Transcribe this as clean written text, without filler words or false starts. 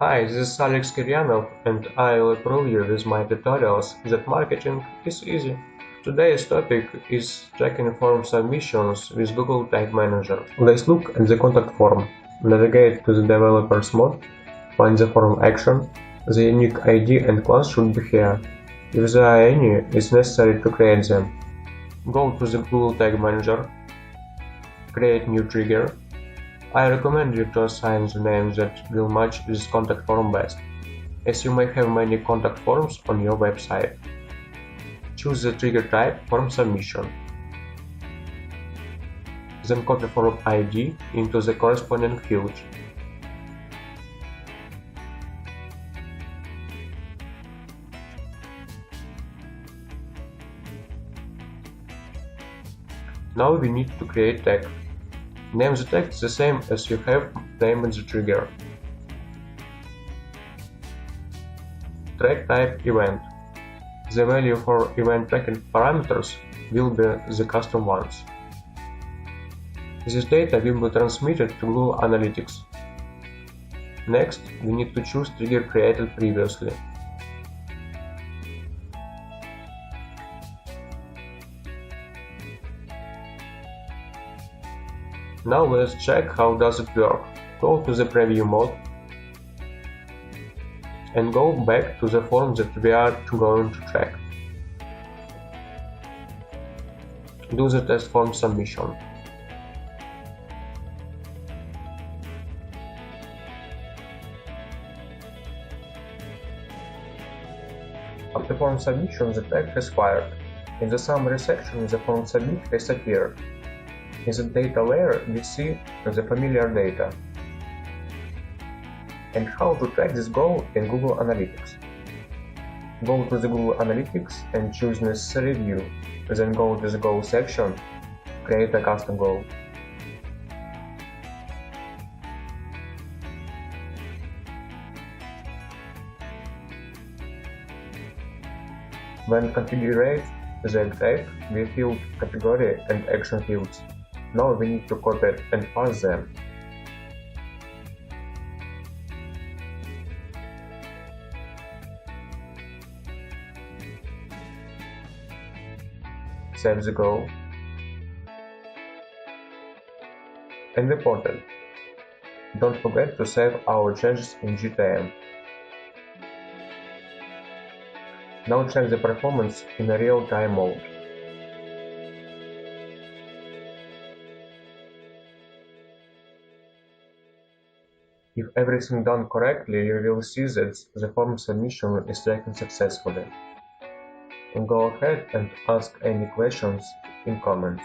Hi, this is Alex Kiryanov, and I'll prove you with my tutorials that marketing is easy. Today's topic is tracking form submissions with Google Tag Manager. Let's look at the contact form. Navigate to the developer's mode, find the form action. The unique ID and class should be here. If there are any, it's necessary to create them. Go to the Google Tag Manager, create new trigger. I recommend you to assign the name that will match this contact form best, as you may have many contact forms on your website. Choose the trigger type Form Submission. Then copy form ID into the corresponding field. Now we need to create tag. Name the tag the same as you have named the trigger. Track type event. The value for event tracking parameters will be the custom ones. This data will be transmitted to Google Analytics. Next, we need to choose trigger created previously. Now let's check how does it work. Go to the preview mode and go back to the form that we are going to track. Do the test form submission. After form submission, the tag has fired. In the summary section, the form submit has appeared. In the data layer, we see the familiar data and how to track this goal in Google Analytics. Go to the Google Analytics and choose necessary view, then go to the goal section, create a custom goal. When configure the tag, we fill category and action fields. Now we need to copy and paste them. Save the goal and report it. Don't forget to save our changes in GTM. Now check the performance in a real-time mode. If everything done correctly, you will see that the form submission is tracking successfully. Go ahead and ask any questions in comments.